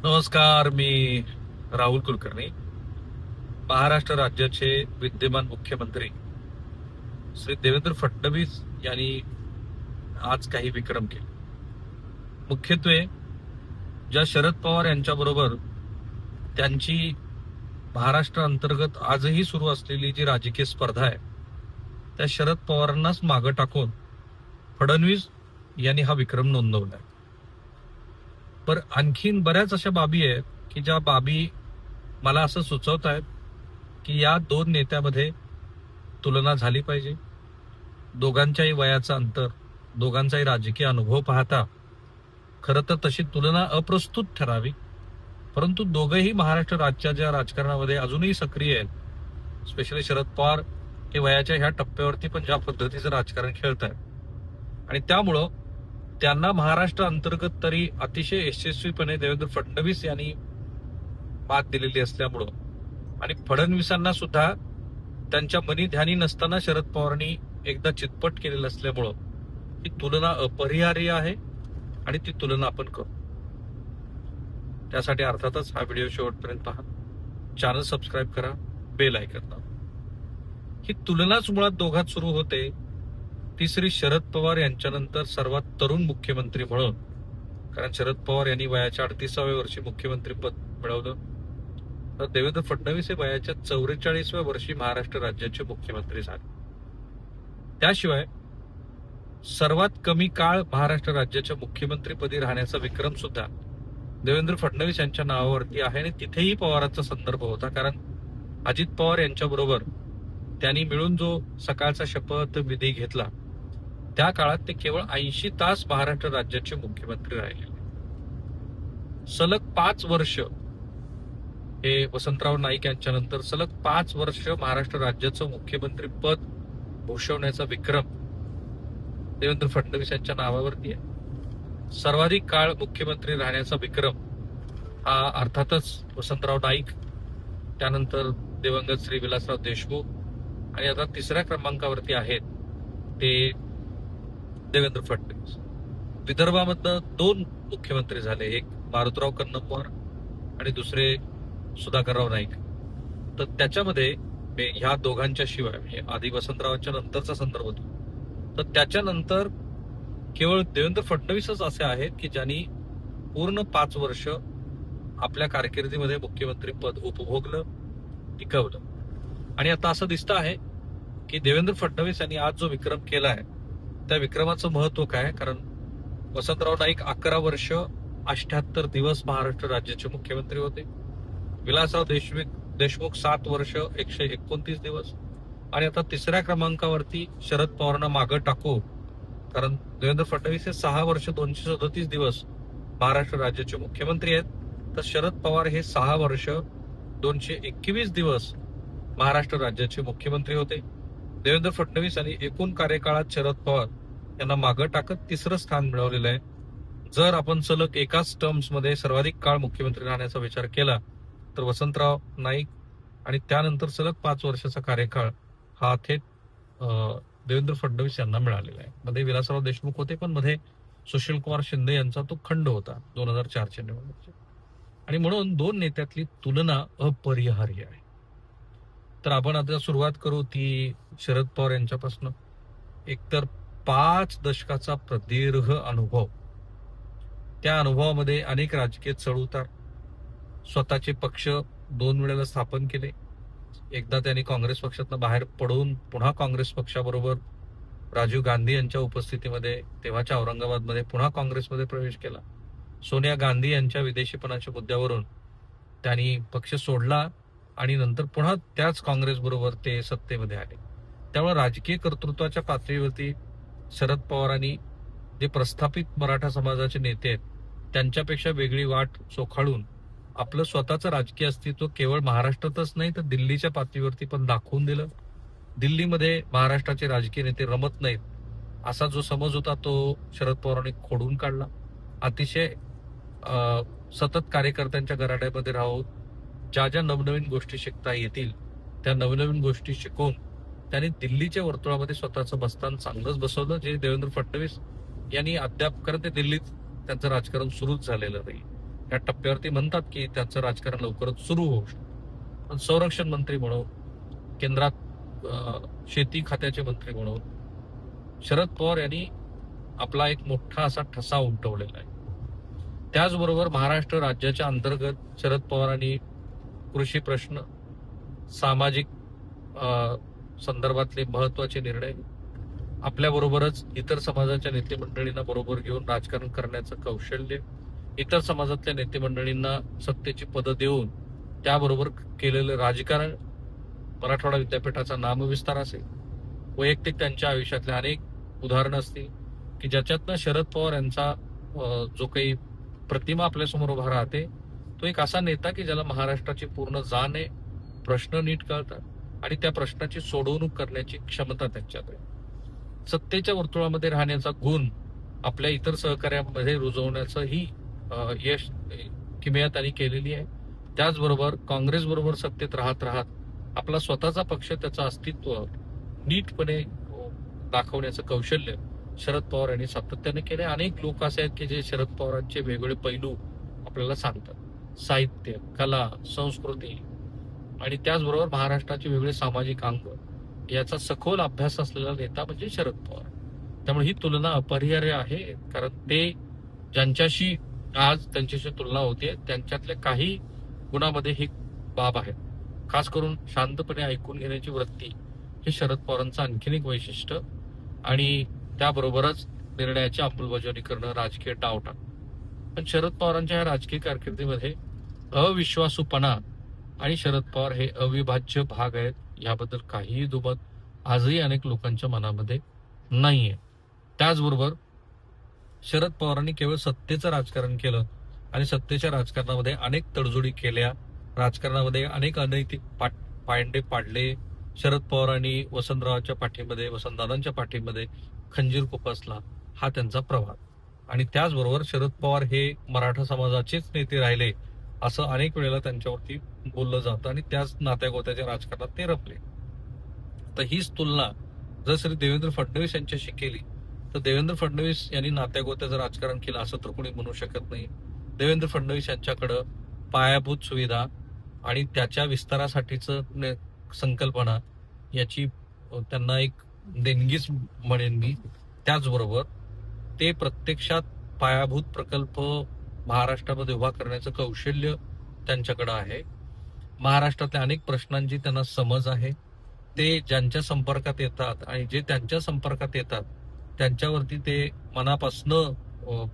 नमस्कार. मी राहुल कुलकर्णी. महाराष्ट्र राज्याचे विद्यमान मुख्यमंत्री श्री देवेंद्र फडणवीस यांनी आज काही विक्रम केले. मुख्यत्वे ज्या शरद पवार यांच्याबरोबर त्यांची महाराष्ट्र अंतर्गत आजही सुरू असलेली जी राजकीय स्पर्धा आहे त्या शरद पवारांनाच मागं टाकून फडणवीस यांनी हा विक्रम नोंदवलाय. पण आणखीन बऱ्याच अशा बाबी आहेत की ज्या बाबी मला असं सुचवत आहेत की या दोन नेत्यामध्ये तुलना झाली पाहिजे. दोघांच्याही वयाचं अंतर, दोघांचाही राजकीय अनुभव पाहता खरं तर तशी तुलना अप्रस्तुत ठरावी. परंतु दोघंही महाराष्ट्र राज्याच्या राजकारणामध्ये अजूनही सक्रिय आहेत. स्पेशली शरद पवार हे वयाच्या ह्या टप्प्यावरती पण ज्या पद्धतीचं राजकारण खेळत आहेत आणि त्यामुळं त्यांना महाराष्ट्र अंतर्गत तरी अतिशय यशस्वीपणे देवेंद्र फडणवीस यांनी मात दिलेली असल्यामुळं आणि फडणवीसांना सुद्धा त्यांच्या मनी ध्यानी नसताना शरद पवारांनी एकदा चितपट केलेलं असल्यामुळं ही तुलना अपरिहार्य आहे आणि ती तुलना आपण करू. त्यासाठी अर्थातच हा व्हिडिओ शेवटपर्यंत पहा, चॅनल सबस्क्राईब करा, बेल आयकॉन दाबा. ही तुलनाच मुळात दोघात सुरू होते ती श्री शरद पवार यांच्यानंतर सर्वात तरुण मुख्यमंत्री म्हणून. कारण शरद पवार यांनी वयाच्या 38व्या वर्षी मुख्यमंत्री पद मिळवलं, तर देवेंद्र फडणवीस हे वयाच्या 44व्या वर्षी महाराष्ट्र राज्याचे मुख्यमंत्री झाले. त्याशिवाय सर्वात कमी काळ महाराष्ट्र राज्याच्या मुख्यमंत्रीपदी राहण्याचा विक्रम सुद्धा देवेंद्र फडणवीस यांच्या नावावरती आहे आणि तिथेही पवारांचा संदर्भ होता. कारण अजित पवार यांच्याबरोबर त्यांनी मिळून जो सकाळचा शपथ विधी घेतला त्या काळात ते केवळ 80 तास महाराष्ट्र राज्याचे मुख्यमंत्री राहिले. सलग 5 वर्ष हे वसंतराव नाईक यांच्यानंतर सलग 5 वर्ष महाराष्ट्र राज्याचं मुख्यमंत्री पद भूषवण्याचा विक्रम देवेंद्र फडणवीस यांच्या नावावरती आहे. सर्वाधिक काळ मुख्यमंत्री राहण्याचा विक्रम हा अर्थातच वसंतराव नाईक, त्यानंतर दिवंगत श्री विलासराव देशमुख आणि आता तिसऱ्या क्रमांकावरती आहेत ते देवेंद्र फडणवीस. विदर्भामधनं 2 मुख्यमंत्री झाले, एक मारुतराव कन्नमवार आणि दुसरे सुधाकरराव नाईक. तर त्याच्यामध्ये ह्या दोघांच्या शिवाय आधी वसंतरावांच्या नंतरचा संदर्भ होतो, तर त्याच्यानंतर केवळ देवेंद्र फडणवीसच असे आहेत की ज्यांनी पूर्ण 5 वर्ष आपल्या कारकिर्दीमध्ये मुख्यमंत्री पद उपभोगलं, टिकवलं. आणि आता असं दिसतं आहे की देवेंद्र फडणवीस यांनी आज जो विक्रम केला आहे त्या विक्रमाचं महत्व काय. कारण वसंतराव नाईक 11 वर्ष 78 दिवस महाराष्ट्र राज्याचे मुख्यमंत्री होते. विलासराव देशमुख 7 वर्ष 129 दिवस आणि आता तिसऱ्या क्रमांकावरती शरद पवारांना मागं टाकू. कारण देवेंद्र फडणवीस हे 6 वर्ष 237 दिवस महाराष्ट्र राज्याचे मुख्यमंत्री आहेत, तर शरद पवार हे 6 वर्ष 221 दिवस महाराष्ट्र राज्याचे मुख्यमंत्री होते. देवेंद्र फडणवीस यांनी एकूण कार्यकाळात शरद पवार यांना मागं टाकत तिसरं स्थान मिळवलेलं आहे. जर आपण सलग एकाच टर्म्स मध्ये सर्वाधिक काळ मुख्यमंत्री राहण्याचा विचार केला तर वसंतराव नाईक आणि त्यानंतर सलग 5 वर्षाचा कार्यकाळ हा थेट देवेंद्र फडणवीस यांना मिळालेला आहे. मध्ये विलासराव देशमुख होते, पण मध्ये सुशीलकुमार शिंदे यांचा तो खंड होता 2004च्या निवडणुकीत. आणि म्हणून 2 नेत्यातली तुलना अपरिहार्य आहे. तर आपण आता सुरुवात करू ती शरद पवार यांच्यापासून. एकतर 5 दशकाचा प्रदीर्घ अनुभव, त्या अनुभवामध्ये अनेक राजकीय चढउतार, स्वतःचे पक्ष 2 वेळेला स्थापन केले. एकदा त्यांनी काँग्रेस पक्षातनं बाहेर पडून पुन्हा काँग्रेस पक्षाबरोबर राजीव गांधी यांच्या उपस्थितीमध्ये तेव्हाच्या औरंगाबादमध्ये पुन्हा काँग्रेसमध्ये प्रवेश केला. सोनिया गांधी यांच्या विदेशीपणाच्या मुद्द्यावरून त्यांनी पक्ष सोडला आणि नंतर पुन्हा त्याच काँग्रेस बरोबर ते सत्तेमध्ये आले. त्यामुळे राजकीय कर्तृत्वाच्या पातळीवरती शरद पवारांनी जे प्रस्थापित मराठा समाजाचे नेते आहेत त्यांच्यापेक्षा वेगळी वाट चोखाळून आपलं स्वतःचं राजकीय अस्तित्व केवळ महाराष्ट्रातच नाही तर दिल्लीच्या पातळीवरती पण दाखवून दिलं. दिल्लीमध्ये महाराष्ट्राचे राजकीय नेते रमत नाहीत असा जो समज होता तो शरद पवारांनी खोडून काढला. अतिशय सतत कार्यकर्त्यांच्या गराड्यामध्ये राहून ज्या ज्या नवनवीन गोष्टी शिकता येतील त्या नवनवीन गोष्टी शिकून त्यांनी दिल्लीच्या वर्तुळामध्ये स्वतःचं बस्तान चांगलंच बसवलं, जे देवेंद्र फडणवीस यांनी अद्याप, कारण ते दिल्लीत त्यांचं राजकारण सुरूच झालेलं नाही. या टप्प्यावरती म्हणतात की त्याचं राजकारण लवकरच सुरू होऊ शकतं. पण संरक्षण मंत्री म्हणून, केंद्रात शेती खात्याचे मंत्री म्हणून शरद पवार यांनी आपला एक मोठा असा ठसा उमटवलेला आहे. त्याचबरोबर महाराष्ट्र राज्याच्या अंतर्गत शरद पवारांनी कृषी प्रश्न, सामाजिक संदर्भातले महत्वाचे निर्णय, आपल्याबरोबरच इतर समाजाच्या नेते मंडळींना बरोबर घेऊन राजकारण करण्याचं कौशल्य, इतर समाजातल्या नेते मंडळींना सत्तेची पदं देऊन त्याबरोबर केलेलं राजकारण, मराठवाडा विद्यापीठाचा नामविस्तार असेल, वैयक्तिक त्यांच्या आयुष्यातले अनेक उदाहरणं असतील की ज्याच्यातनं शरद पवार यांचा जो काही प्रतिमा आपल्यासमोर उभा राहते तो एक असा नेता की ज्याला महाराष्ट्राची पूर्ण जाण आहे, प्रश्न नीट कळतात आणि त्या प्रश्नाची सोडवणूक करण्याची क्षमता त्यांच्यात आहे. सत्तेच्या वर्तुळामध्ये राहण्याचा गुण आपल्या इतर सहकार्यामध्ये रुजवण्याचं ही यश किमया त्यांनी केलेली आहे. त्याचबरोबर काँग्रेस बरोबर सत्तेत राहत राहत आपला स्वतःचा पक्ष, त्याचं अस्तित्व नीटपणे दाखवण्याचं कौशल्य शरद पवार यांनी सातत्याने केले. अनेक लोक असे आहेत की जे शरद पवारांचे वेगवेगळे पैलू आपल्याला सांगतात. साहित्य, कला, संस्कृती आणि त्याचबरोबर महाराष्ट्राचे वेगळे सामाजिक अंग याचा सखोल अभ्यास असलेला नेता म्हणजे शरद पवार. त्यामुळे ही तुलना अपरिहार्य आहे, कारण ते ज्यांच्याशी आज त्यांच्याशी तुलना होते त्यांच्यातल्या काही गुणामध्ये ही बाब आहे. खास करून शांतपणे ऐकून घेण्याची वृत्ती हे शरद पवारांचं आणखीन एक वैशिष्ट्य आणि त्याबरोबरच निर्णयाची अंमलबजावणी करणं, राजकीय डावटाक. पण शरद पवारांच्या या राजकीय कारकिर्दीमध्ये अविश्वासूपणा आणि शरद पवार हे अविभाज्य भाग आहेत याबद्दल काहीही दुमत आजही अनेक लोकांच्या मनामध्ये नाहीये. त्याचबरोबर शरद पवारांनी केवळ सत्तेचं राजकारण केलं आणि सत्तेच्या राजकारणामध्ये अनेक तडजोडी केल्या, राजकारणामध्ये अनेक अनैतिक पायंडे पाडले. शरद पवारांनी वसंतरावांच्या पाठीमध्ये, वसंतदादांच्या पाठीमध्ये खंजीर खुपसला, हा त्यांचा प्रवाद. आणि त्याचबरोबर शरद पवार हे मराठा समाजाचेच नेते राहिले असं अनेक वेळेला त्यांच्यावरती बोललं जातं आणि त्याच नात्यागोत्याच्या राजकारणात ते रमले. तर हीच तुलना जर श्री देवेंद्र फडणवीस यांच्याशी केली तर देवेंद्र फडणवीस यांनी नात्यागोत्याचं राजकारण केलं असं तर कोणी म्हणू शकत नाही. देवेंद्र फडणवीस यांच्याकडं पायाभूत सुविधा आणि त्याच्या विस्तारासाठीच संकल्पना याची त्यांना एक देणगीच म्हणेन मी. त्याचबरोबर ते प्रत्यक्षात पायाभूत प्रकल्प महाराष्ट्रामध्ये उभा करण्याचं कौशल्य त्यांच्याकडे आहे. महाराष्ट्रातल्या अनेक प्रश्नांची त्यांना समज आहे. ते ज्यांच्या संपर्कात येतात आणि जे त्यांच्या संपर्कात येतात त्यांच्यावरती ते मनापासनं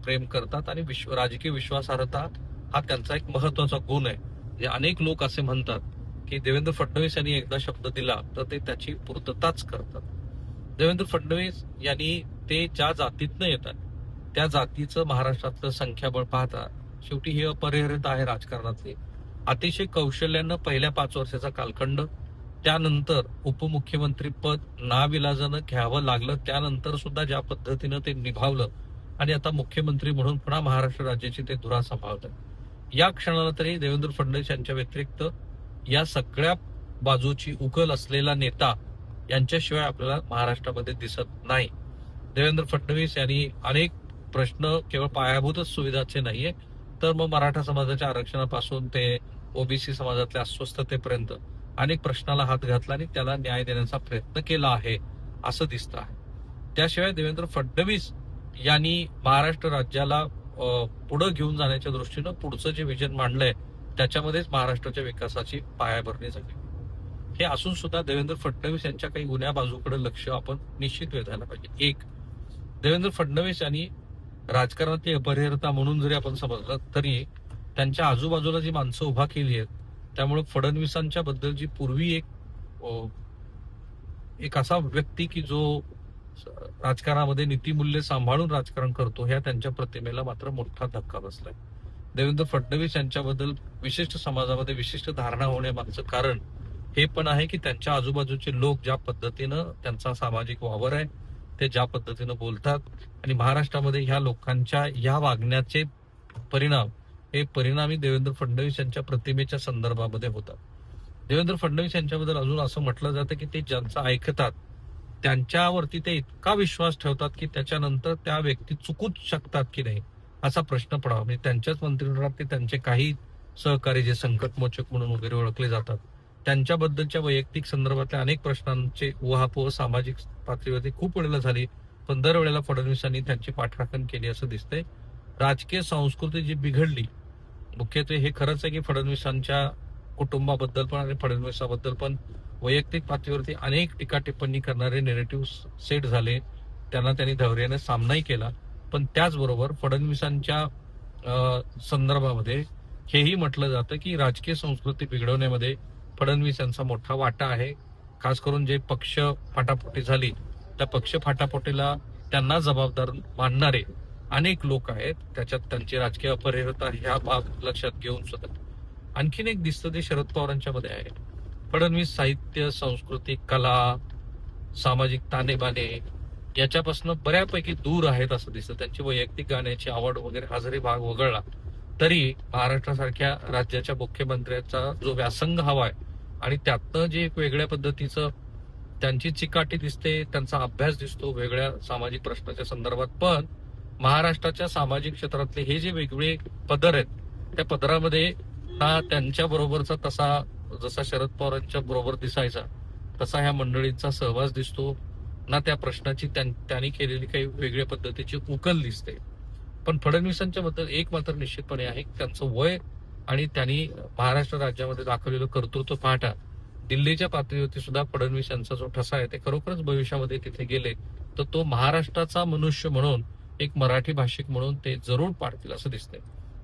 प्रेम करतात आणि राजकीय विश्वासार्हता हा त्यांचा एक महत्वाचा गुण आहे. जे अनेक लोक असे म्हणतात की देवेंद्र फडणवीस यांनी एकदा शब्द दिला तर ते त्याची पूर्तताच करतात. देवेंद्र फडणवीस यांनी ते ज्या जातीतनं येतात त्या जातीचं महाराष्ट्रातलं संख्याबळ पाहता शेवटी ही अपरिहार्यता आहे राजकारणातली. अतिशय कौशल्यानं पहिल्या 5 वर्षाचा कालखंड, त्यानंतर उपमुख्यमंत्री पद नाविलाजानं घ्यावं लागलं, त्यानंतर सुद्धा ज्या पद्धतीनं ते निभावलं आणि आता मुख्यमंत्री म्हणून पुन्हा महाराष्ट्र राज्याची ते धुरा सांभाळतात. या क्षणाला तरी देवेंद्र फडणवीस यांच्या व्यतिरिक्त या सगळ्या बाजूची उकल असलेला नेता यांच्याशिवाय आपल्याला महाराष्ट्रामध्ये दिसत नाही. देवेंद्र फडणवीस यांनी अनेक प्रश्न केवळ पायाभूतच सुविधाचे नाहीये तर मग मराठा समाजाच्या आरक्षणापासून ते ओबीसी समाजातल्या अस्वस्थतेपर्यंत अनेक प्रश्नाला हात घातला आणि त्याला न्याय देण्याचा प्रयत्न केला आहे असं दिसतं आहे. त्याशिवाय देवेंद्र फडणवीस यांनी महाराष्ट्र राज्याला पुढे घेऊन जाण्याच्या दृष्टीनं पुढचं जे विजन मांडलंय त्याच्यामध्येच महाराष्ट्राच्या विकासाची पायाभरणी झाली. हे असून सुद्धा देवेंद्र फडणवीस यांच्या काही गुन्ह्या बाजूकडे लक्ष आपण निश्चित वेधायला पाहिजे. एक, देवेंद्र फडणवीस यांनी राजकारणातली अपरिहार्यता म्हणून जरी आपण समजलं तरी त्यांच्या आजूबाजूला जी माणसं उभा केली आहेत त्यामुळे फडणवीसांच्या बद्दलची पूर्वी एक असा व्यक्ती की जो राजकारणामध्ये नीतिमूल्य सांभाळून राजकारण करतो ह्या त्यांच्या प्रतिमेला मात्र मोठा धक्का बसलाय. देवेंद्र फडणवीस यांच्याबद्दल विशिष्ट समाजामध्ये विशिष्ट धारणा होण्यामागचं कारण हे पण आहे की त्यांच्या आजूबाजूचे लोक ज्या पद्धतीनं त्यांचा सामाजिक वावर आहे ते ज्या पद्धतीनं बोलतात आणि महाराष्ट्रामध्ये ह्या लोकांच्या ह्या वागण्याचे परिणाम हे परिणामी देवेंद्र फडणवीस यांच्या प्रतिमेच्या संदर्भामध्ये होतात. देवेंद्र फडणवीस यांच्याबद्दल अजून असं म्हटलं जातं की ते ज्यांचं ऐकतात त्यांच्यावरती ते इतका विश्वास ठेवतात की त्याच्यानंतर त्या व्यक्ती चुकूच शकतात की नाही असा प्रश्न पडावा. म्हणजे त्यांच्याच मंत्रिमंडळात ते त्यांचे काही सहकारी जे संकटमोचक म्हणून वगैरे ओळखले जातात त्यांच्याबद्दलच्या वैयक्तिक संदर्भातल्या अनेक प्रश्नांचे उहापोह सामाजिक पातळीवरती खूप वेळेला झाली, पण दरवेळेला फडणवीसांनी त्यांची पाठराखण केली असं दिसतंय. राजकीय संस्कृती जी बिघडली, मुख्यत्वे हे खरंच आहे की फडणवीसांच्या कुटुंबाबद्दल पण आणि फडणवीसाबद्दल पण वैयक्तिक पातळीवरती अनेक टीका टिप्पणी करणारे नेरेटिव्ह सेट झाले, त्यांना त्यांनी धैर्याने सामनाही केला. पण त्याचबरोबर फडणवीसांच्या संदर्भामध्ये हेही म्हटलं जातं की राजकीय संस्कृती बिघडवण्यामध्ये फडणवीस यांचा मोठा वाटा आहे. खास करून जे पक्ष फाटाफुटी झाली त्या पक्ष फाटाफुटीला त्यांना जबाबदार मानणारे अनेक लोक आहेत. त्याच्यात त्यांची राजकीय अपरिहता ह्या बाब लक्षात घेऊन सुद्धा आणखीन एक दिसतं ते शरद पवारांच्या मध्ये आहे. फडणवीस साहित्य, संस्कृती, कला, सामाजिक ताणेबाणे याच्यापासून बऱ्यापैकी दूर आहेत असं दिसतं. त्यांची वैयक्तिक गाण्याची आवड वगैरे हा जरी भाग वगळला तरी महाराष्ट्रासारख्या राज्याच्या मुख्यमंत्र्यांचा जो व्यासंग हवा आहे आणि त्यातनं जे एक वेगळ्या पद्धतीचं त्यांची चिकाटी दिसते, त्यांचा अभ्यास दिसतो वेगळ्या सामाजिक प्रश्नाच्या संदर्भात. पण महाराष्ट्राच्या सामाजिक क्षेत्रातले हे जे वेगवेगळे पदर आहेत त्या पदरामध्ये ना त्यांच्या बरोबरचा तसा जसा शरद पवारांच्या बरोबर दिसायचा तसा ह्या मंडळींचा सहवास दिसतो ना, त्या प्रश्नाची त्यांनी केलेली काही वेगळ्या पद्धतीची उकल दिसते. पण फडणवीसांच्या बद्दल एक मात्र निश्चितपणे आहे, त्यांचं वय आणि त्यांनी महाराष्ट्र राज्यामध्ये दाखवलेलं कर्तृत्व पाहता दिल्लीच्या पातळीवरती सुद्धा फडणवीस यांचा जो ठसा आहे ते खरोखरच भविष्यामध्ये तिथे गेले तर तो महाराष्ट्राचा मनुष्य म्हणून, एक मराठी भाषिक म्हणून ते जरूर पाडतील असं दिसतंय.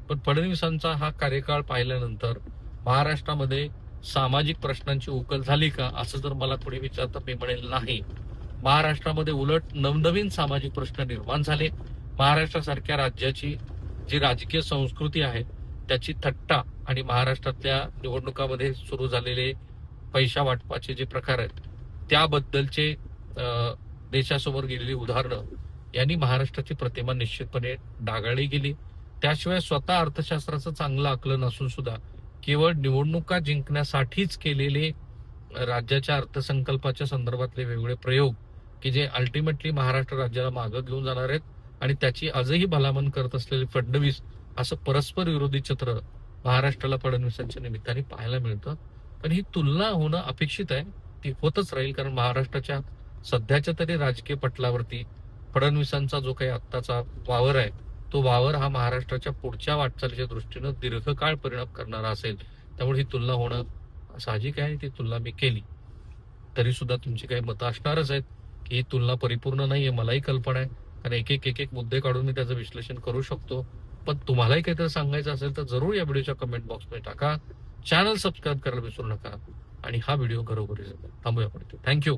पण फडणवीसांचा हा कार्यकाळ पाहिल्यानंतर महाराष्ट्रामध्ये सामाजिक प्रश्नांची उकल झाली का असं जर मला कोणी विचारतं मी म्हणेल नाही. महाराष्ट्रामध्ये उलट नवनवीन सामाजिक प्रश्न निर्माण झाले. महाराष्ट्रासारख्या राज्याची जी राजकीय संस्कृती आहे त्याची थट्टा आणि महाराष्ट्रातल्या निवडणुकामध्ये सुरू झालेले पैसा वाटपाचे जे प्रकार आहेत त्याबद्दलचे देशासमोर गेलेली उदाहरणं यांनी महाराष्ट्राची प्रतिमा निश्चितपणे डागाळली गेली. त्याशिवाय स्वतः अर्थशास्त्राचं चांगलं आकलन असून सुद्धा केवळ निवडणुका जिंकण्यासाठीच केलेले राज्याच्या अर्थसंकल्पाच्या संदर्भातले वेगवेगळे प्रयोग की जे अल्टिमेटली महाराष्ट्र राज्याला मागं घेऊन जाणार आहेत आणि त्याची आजही भलामण करत असलेले फडणवीस असं परस्पर विरोधी चित्र महाराष्ट्राला फडणवीसांच्या निमित्ताने पाहायला मिळतं. पण ही तुलना होणं अपेक्षित आहे, ती होतच राहील, कारण महाराष्ट्राच्या सध्याच्या तरी राजकीय पटलावरती फडणवीसांचा जो काही आत्ताचा वावर आहे तो वावर हा महाराष्ट्राच्या पुढच्या वाटचालीच्या दृष्टीनं दीर्घकाळ परिणाम करणारा असेल. त्यामुळे ही तुलना होणं साहजिक आहे. ती तुलना मी केली तरी सुद्धा तुमची काही मतं असणारच आहेत की ही तुलना परिपूर्ण नाहीये, मलाही कल्पना आहे, कारण एक एक मुद्दे काढून मी त्याचं विश्लेषण करू शकतो. पण तुम्हालाही काहीतरी सांगायचं असेल तर जरूर या व्हिडिओच्या कमेंट बॉक्समध्ये टाका. चॅनल सबस्क्राईब करायला विसरू नका आणि हा व्हिडिओ घरोघरी थांबूया पडतो. थँक्यू.